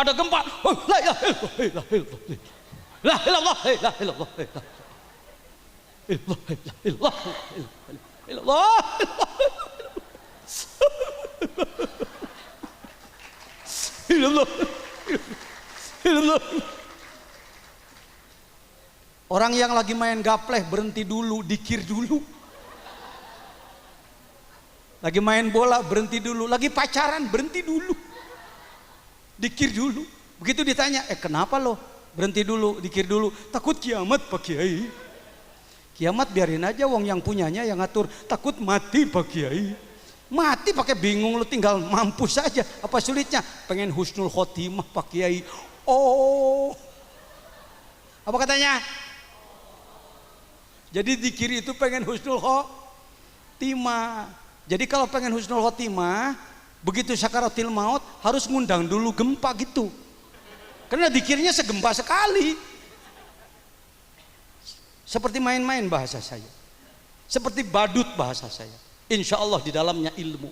ada gempa, oh, la ilaha illallah, la ilallah, la ilallah, ilallah, ilallah, ilallah, ilallah. Orang yang lagi main gapleh berhenti dulu, dikir dulu. Lagi main bola berhenti dulu, lagi pacaran berhenti dulu, dikir dulu. Begitu ditanya, kenapa lo berhenti dulu, dikir dulu? Takut kiamat Pak Kiai. Kiamat biarin aja, wong yang punyanya yang ngatur. Takut mati Pak Kiai. Mati pakai bingung, lo tinggal mampus saja. Apa sulitnya? Pengen husnul khotimah Pak Kiai. Oh, apa katanya? Jadi dikir itu pengen husnul khotimah. Jadi kalau pengen husnul khotimah, begitu sakaratil maut harus ngundang dulu gempa gitu. Karena dikirnya segempa sekali. Seperti main-main bahasa saya. Seperti badut bahasa saya. Insya Allah di dalamnya ilmu.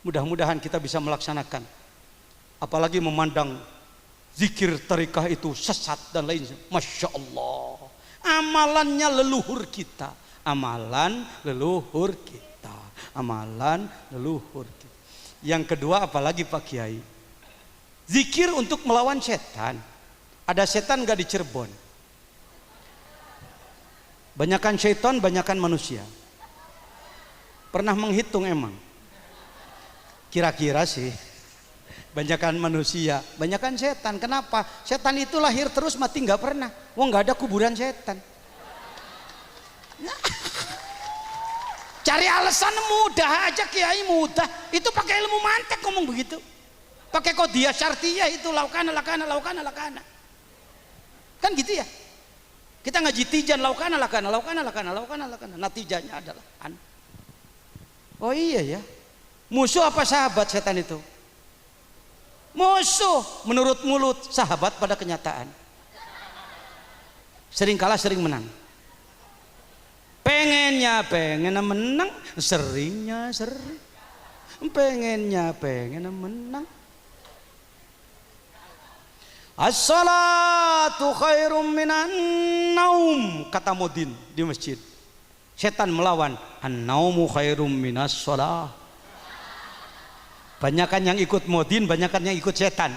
Mudah-mudahan kita bisa melaksanakan. Apalagi memandang zikir tarikah itu sesat dan lain. Masya Allah. Amalannya leluhur kita. Amalan leluhur kita, amalan leluhur kita. Yang kedua apalagi Pak Kiai? Zikir untuk melawan setan. Ada setan gak di Cirebon? Banyakan setan, banyakan manusia. Pernah menghitung emang? Kira-kira sih banyakan manusia, banyakan setan. Kenapa? Setan itu lahir terus mati gak pernah. Wong gak ada kuburan setan. Cari alasan mudah aja Kiai, mudah. Itu pakai ilmu mantek ngomong begitu. Pakai qadhiyah syartiyah itu laukana. Kan gitu ya. Kita ngaji tijan laukana. Natijanya adalah oh iya ya. Musuh apa sahabat setan itu? Musuh menurut mulut, sahabat pada kenyataan. Sering kalah, sering menang. Pengen menang, seringnya sering. Pengen menang. As-salatu khairum minan naum, kata Modin di masjid. Setan melawan, an-naumu khairum minas shalah. Banyakan yang ikut Modin, banyakan yang ikut setan.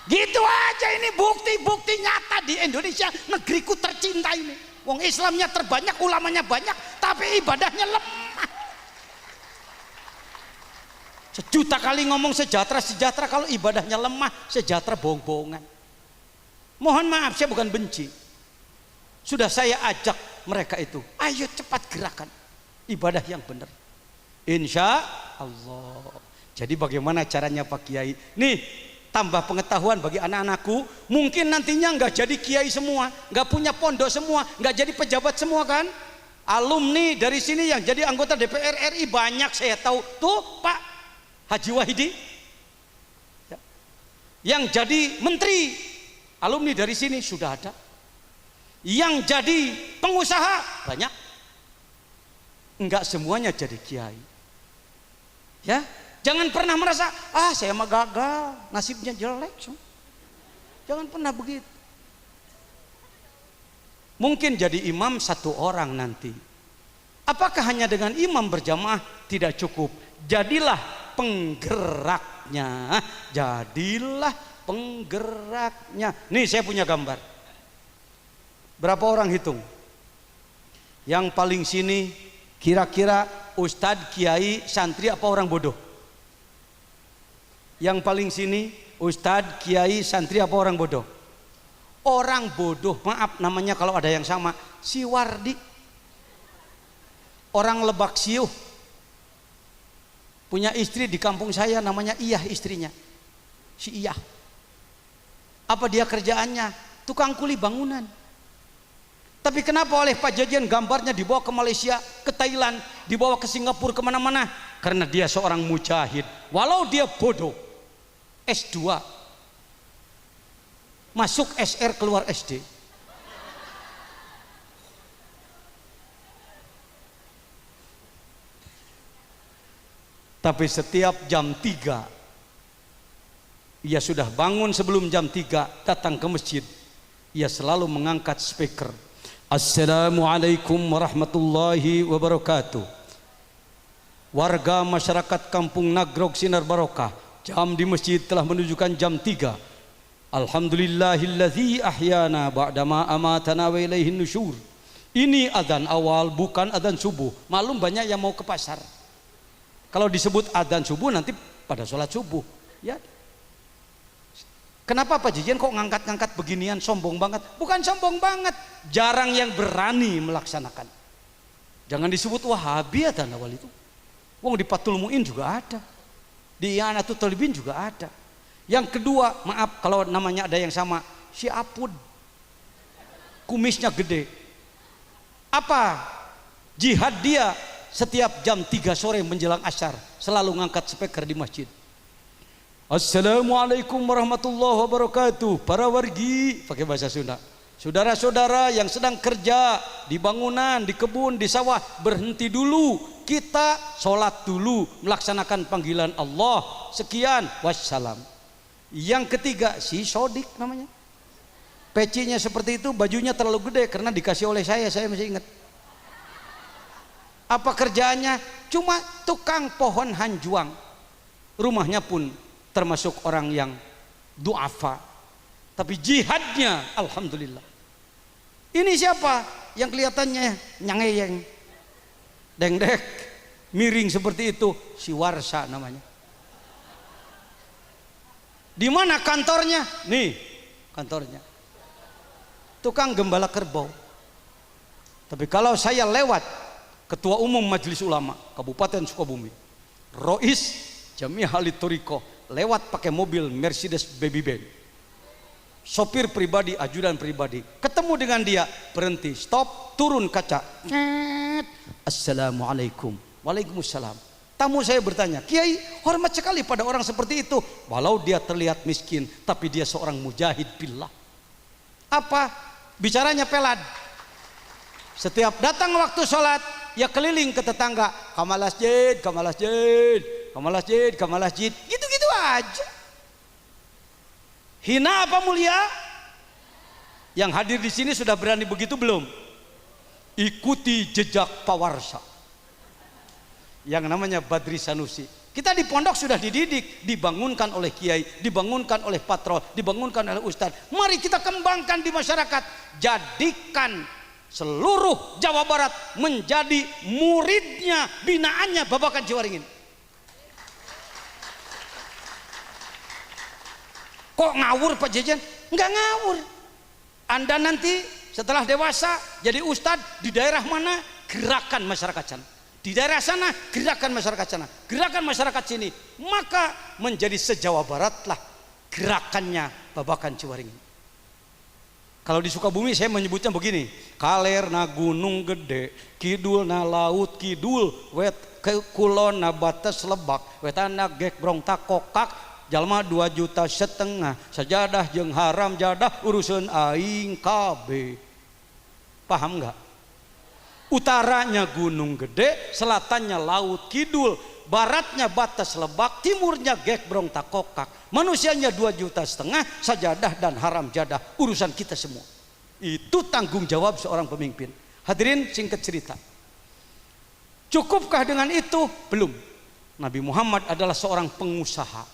Gitu aja, ini bukti-bukti nyata di Indonesia, negeriku tercinta ini. Wong Islamnya terbanyak, ulamanya banyak, tapi ibadahnya lemah. Sejuta kali ngomong sejahtera, kalau ibadahnya lemah, sejahtera bohong-bohongan. Mohon maaf, saya bukan benci. Sudah saya ajak mereka itu, ayo cepat gerakan ibadah yang benar. Insya Allah. Jadi bagaimana caranya Pak Kiai? Nih, tambah pengetahuan bagi anak-anakku. Mungkin nantinya nggak jadi kiai semua, nggak punya pondok semua, nggak jadi pejabat semua kan? Alumni dari sini yang jadi anggota DPR RI banyak saya tahu. Tuh Pak Haji Wahidi, ya. Yang jadi menteri, alumni dari sini sudah ada. Yang jadi pengusaha banyak. Enggak semuanya jadi kiai. Ya. Jangan pernah merasa, saya mah gagal, nasibnya jelek. Jangan pernah begitu. Mungkin jadi imam satu orang nanti. Apakah hanya dengan imam berjamaah tidak cukup? Jadilah penggeraknya. Jadilah penggeraknya. Nih saya punya gambar. Berapa orang hitung? Yang paling sini kira-kira ustadz, kiai, santri apa orang bodoh? Yang paling sini ustadz, kiai, santri apa orang bodoh? Orang bodoh, maaf namanya kalau ada yang sama, si Wardi. Orang Lebak Siuh. Punya istri di kampung saya namanya Iyah istrinya. Si Iyah. Apa dia kerjaannya? Tukang kuli bangunan. Tapi kenapa oleh Pak Jajan gambarnya dibawa ke Malaysia, ke Thailand, dibawa ke Singapura, kemana-mana? Karena dia seorang mujahid. Walau dia bodoh, S2, masuk SR, keluar SD. Tapi setiap jam 3 Ia sudah bangun sebelum jam 3 datang ke masjid. Ia selalu mengangkat speaker. Assalamualaikum warahmatullahi wabarakatuh. Warga masyarakat Kampung Nagrog Sinar Barokah, jam di masjid telah menunjukkan jam 3. Alhamdulillahilladzi ahyana ba'dama amatana wa ilaihin nusyur. Ini adzan awal, bukan adzan subuh. Malum banyak yang mau ke pasar. Kalau disebut adzan subuh nanti pada sholat subuh, ya. Kenapa Pak Jijen kok ngangkat-ngangkat beginian, sombong banget? Bukan sombong banget, jarang yang berani melaksanakan. Jangan disebut Wahabi adzan awal itu. Wong di Patul Mu'in juga ada, di I'anatul Talibin juga ada. Yang kedua, maaf kalau namanya ada yang sama, si Apud, kumisnya gede. Apa jihad dia? Setiap jam 3 sore menjelang asyar selalu ngangkat speaker di masjid. Assalamualaikum warahmatullahi wabarakatuh. Para wargi, pakai bahasa Sunda. Saudara-saudara yang sedang kerja di bangunan, di kebun, di sawah, berhenti dulu. Kita sholat dulu, melaksanakan panggilan Allah. Sekian, wassalam. Yang ketiga, si Sodik namanya. Pecinya seperti itu, bajunya terlalu gede karena dikasih oleh saya masih ingat. Apa kerjaannya? Cuma tukang pohon hanjuang. Rumahnya pun termasuk orang yang du'afa, tapi jihadnya alhamdulillah. Ini siapa yang kelihatannya nyangeyeng, dengdek, miring seperti itu? Si Warsa namanya. Di mana kantornya? Nih kantornya, tukang gembala kerbau. Tapi kalau saya lewat Ketua Umum Majelis Ulama Kabupaten Sukabumi, Rois Jamiah Halit Toriko, lewat pakai mobil Mercedes Baby Band, sopir pribadi, ajudan pribadi, ketemu dengan dia, berhenti, stop, turun kaca, Assalamualaikum. Waalaikumsalam. Tamu saya bertanya, Kiai, hormat sekali pada orang seperti itu, walau dia terlihat miskin tapi dia seorang mujahid billah. Apa bicaranya? Pelad. Setiap datang waktu sholat, ya keliling ke tetangga, kamal masjid, kamal masjid, kamal masjid, kamal masjid, gitu-gitu aja. Hina apa mulia? Yang hadir di sini sudah berani begitu belum? Ikuti jejak Pak Warsa yang namanya Badri Sanusi. Kita di pondok sudah dididik, dibangunkan oleh kiai, dibangunkan oleh patrol, dibangunkan oleh ustadz. Mari kita kembangkan di masyarakat, jadikan seluruh Jawa Barat menjadi muridnya, binaannya Babakan Ciwaringin. Kok ngawur Pak Jejen? Enggak ngawur. Anda nanti setelah dewasa jadi ustadz di daerah mana, gerakan masyarakat sana. Di daerah sana, gerakan masyarakat sana. Gerakan masyarakat sini. Maka menjadi se-Jawa Barat lah gerakannya Babakan Ciwaringin. Kalau di Sukabumi saya menyebutnya begini, kalerna gunung gede, kidulna laut kidul, wet kulon batas lebak, wetana gek brong takokak, jalma 2,5 juta, sajadah jeung haram jadah urusan aing kabe. Paham nggak? Utaranya gunung gede, selatannya laut kidul, baratnya batas lebak, timurnya gek brong takokak, manusianya 2,5 juta, sajadah dan haram jadah urusan kita semua. Itu tanggung jawab seorang pemimpin. Hadirin, singkat cerita, cukupkah dengan itu? Belum. Nabi Muhammad adalah seorang pengusaha.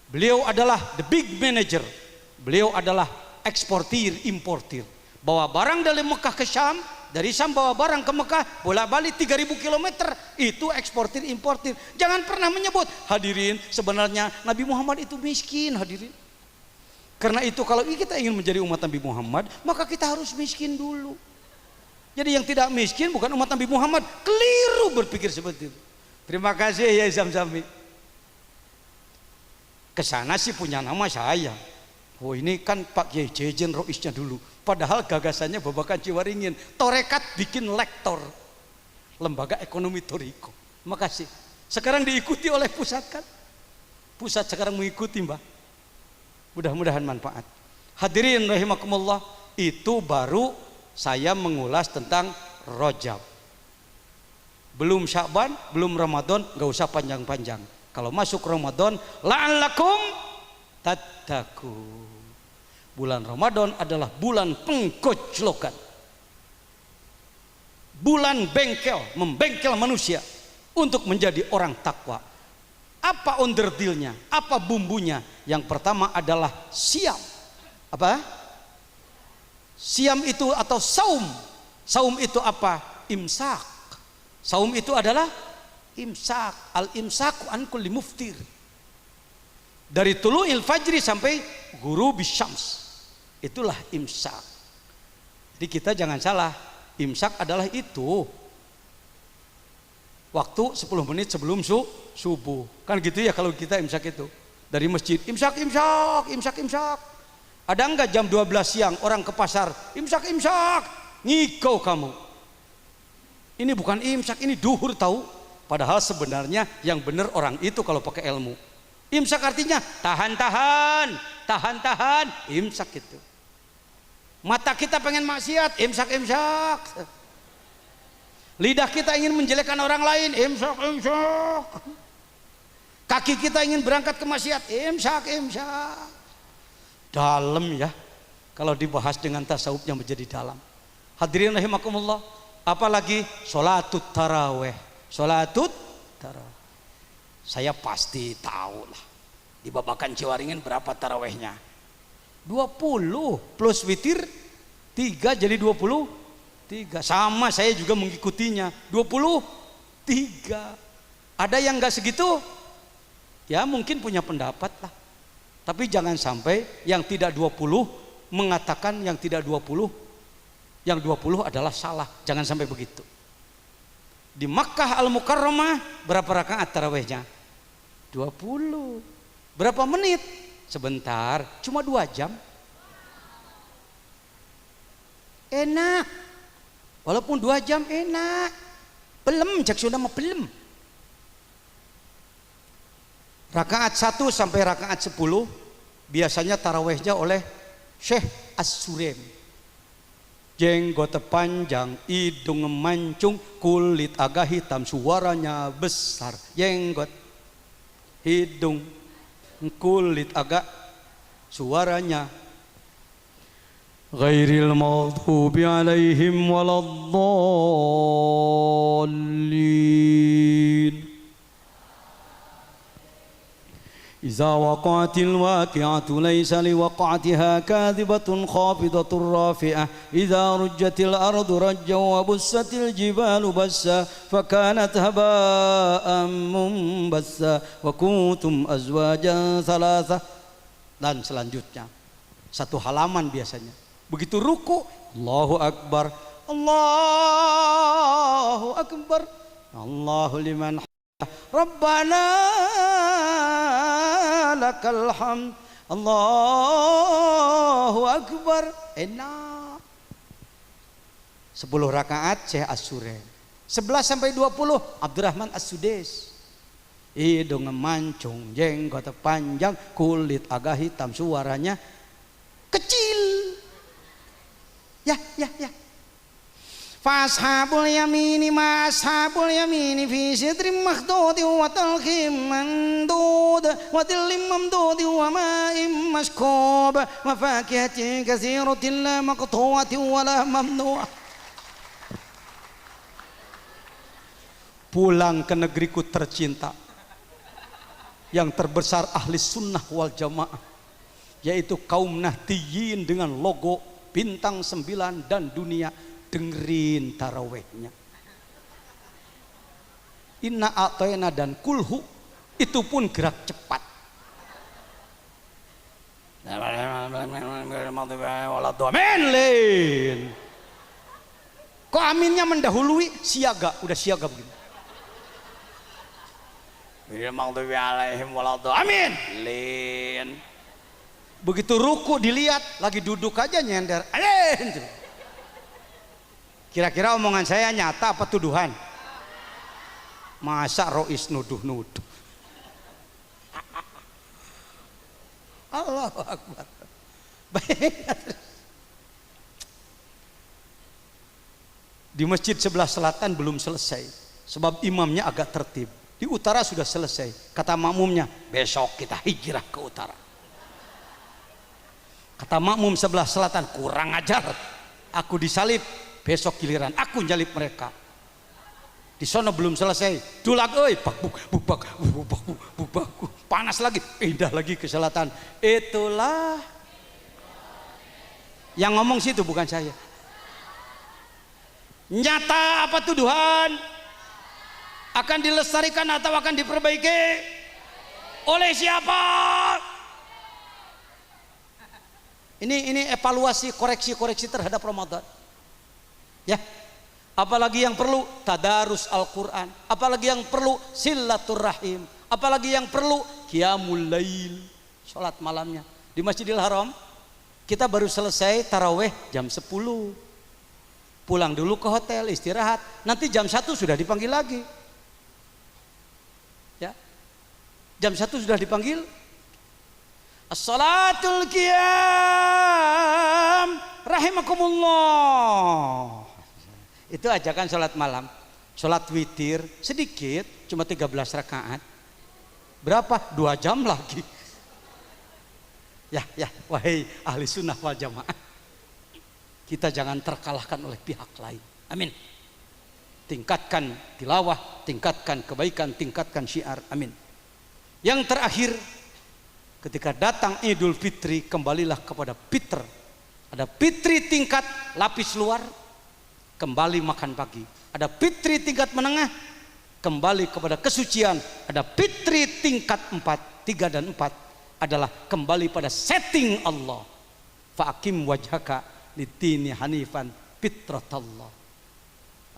Beliau adalah the big manager. Beliau adalah eksportir importir, bawa barang dari Mekah ke Syam, dari Syam bawa barang ke Mekah, bolak-balik 3.000 km, itu eksportir importir. Jangan pernah menyebut, hadirin, sebenarnya Nabi Muhammad itu miskin, hadirin. Karena itu kalau kita ingin menjadi umat Nabi Muhammad, maka kita harus miskin dulu. Jadi yang tidak miskin bukan umat Nabi Muhammad. Keliru berpikir seperti itu. Terima kasih ya Zamzami. Kesana sih punya nama saya. Oh ini kan Pak Kiai Jejen Roisnya dulu. Padahal gagasannya Babakan Ciwaringin. Torekat bikin lektor Lembaga Ekonomi Toriko. Makasih. Sekarang diikuti oleh pusat kan? Pusat sekarang mengikuti Mbak. Mudah-mudahan manfaat. Hadirin rahimakumullah, itu baru saya mengulas tentang Rajab. Belum Sya'ban, belum Ramadan, gak usah panjang-panjang. Kalau masuk Ramadan, la'allakum tattaqun. Bulan Ramadan adalah bulan penggojlokan, bulan bengkel, membengkel manusia untuk menjadi orang takwa. Apa onderdilnya? Apa bumbunya? Yang pertama adalah siam. Apa? Siam itu atau saum. Saum itu apa? Imsak. Saum itu adalah imsak. Al-imsaku an kulli muftir. Dari tulu'il fajri sampai ghurubis syams. Itulah imsak. Jadi kita jangan salah, imsak adalah itu waktu 10 menit sebelum subuh. Kan gitu ya kalau kita imsak itu. Dari masjid, imsak. Ada enggak jam 12 siang orang ke pasar, imsak, ngikau kamu. Ini bukan imsak, ini duhur tahu. Padahal sebenarnya yang benar orang itu kalau pakai ilmu. Imsak artinya tahan, imsak itu. Mata kita pengen maksiat, imsak. Lidah kita ingin menjelekkan orang lain, imsak. Kaki kita ingin berangkat ke maksiat, imsak. Dalam ya, kalau dibahas dengan tasawufnya menjadi dalam. Hadirin rahimakumullah, apalagi sholatut taraweh. Saya pasti tahu lah, di Babakan Ciwaringin berapa tarawehnya? 20 plus witir 3 jadi 23. Sama saya juga mengikutinya 23. Ada yang enggak segitu? Ya mungkin punya pendapat lah. Tapi jangan sampai yang tidak 20 mengatakan yang tidak 20, yang 20 adalah salah. Jangan sampai begitu. Di Makkah Al-Mukarramah berapa rakaat tarawehnya? 20. Berapa menit? Sebentar, cuma 2 jam. Enak. Walaupun 2 jam enak. Belum, jak sudah mah belum. Rakaat 1 sampai rakaat 10 biasanya tarawehnya oleh Syekh As-Surem. Jenggot panjang, hidung mancung, kulit agak hitam, suaranya besar. Jenggot, hidung, kulit agak, suaranya. Ghairil maghdubi alaihim waladdallin. Iza waqa'atil waqi'atu laysa liwaqa'atiha kadhibatun khafidatun rafi'ah. Iza rujjatil ardu rajjan wa bussatil jibalu bassa fakanat haba'an munbassa wa kuntum azwajan thalatha. Dan selanjutnya 1 halaman biasanya. Begitu ruku, Allahu Akbar, Allahu Akbar, Allahu liman Rabbana lakal hamd, Allahu Akbar. Enak. 10 rakaat Syekh As-Surem. 11 sampai 20 Abdurrahman As-Sudais. Hidung mancung, jenggot panjang, kulit agak hitam, suaranya kecil. Ya. Fashabul yamini ma ashabul yamini fi sidrin makhdud wa talqim mandud wa tillim mamdud wa ma'im mashkub wa fakihatin katsiratin la maqtu'atin wa la mamnu'ah. Pulang ke negeriku tercinta yang terbesar ahli sunnah wal jamaah, yaitu kaum Nahdiyin dengan logo bintang 9 dan dunia. Dengerin tarawehnya. Inna a'toyna dan kulhu itu pun gerak cepat. Amin. Kok aminnya mendahului siaga, udah siaga begini. Amin. Lin. Begitu ruku dilihat lagi duduk aja nyender. Amin. Kira-kira omongan saya nyata apa tuduhan? Masa Rois nuduh-nuduh? Allahu Akbar. Baik. Di masjid sebelah selatan belum selesai, sebab imamnya agak tertib. Di utara sudah selesai. Kata makmumnya, besok kita hijrah ke utara. Kata makmum sebelah selatan, kurang ajar, aku disalib, besok giliran aku nyalip mereka. Di sono belum selesai, dulak oi, bubak, panas lagi, pindah lagi ke selatan. Itulah yang ngomong situ, bukan saya. Nyata apa tuduhan? Akan dilestarikan atau akan diperbaiki? Oleh siapa? Ini evaluasi, koreksi terhadap Ramadan. Ya. Apalagi yang perlu tadarus Al-Quran, apalagi yang perlu silaturahim, apalagi yang perlu qiyamul lail, sholat malamnya. Di Masjidil Haram kita baru selesai taraweh jam 10, pulang dulu ke hotel istirahat, nanti jam 1 sudah dipanggil lagi ya, jam 1 sudah dipanggil as-salatul qiyam rahimakumullah. Itu ajakan sholat malam, sholat witir sedikit, cuma 13 rakaat. Berapa? 2 jam lagi. Ya, wahai ahli sunnah wal jamaah, kita jangan terkalahkan oleh pihak lain. Amin. Tingkatkan tilawah, tingkatkan kebaikan, tingkatkan syiar. Amin. Yang terakhir, ketika datang Idul Fitri, kembalilah kepada fitr. Ada fitri tingkat lapis luar, kembali makan pagi. Ada fitri tingkat menengah, kembali kepada kesucian. Ada fitri tingkat 4, 3 dan 4 adalah kembali pada setting Allah. Fa'akim wajhaka litini hanifan fitratallah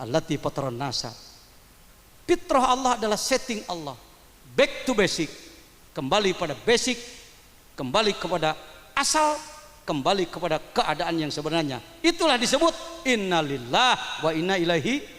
allati fataran nasa. Fitrah Allah adalah setting Allah. Back to basic, kembali pada basic, kembali kepada asal, kembali kepada keadaan yang sebenarnya. Itulah disebut innalillah wa inna ilaihi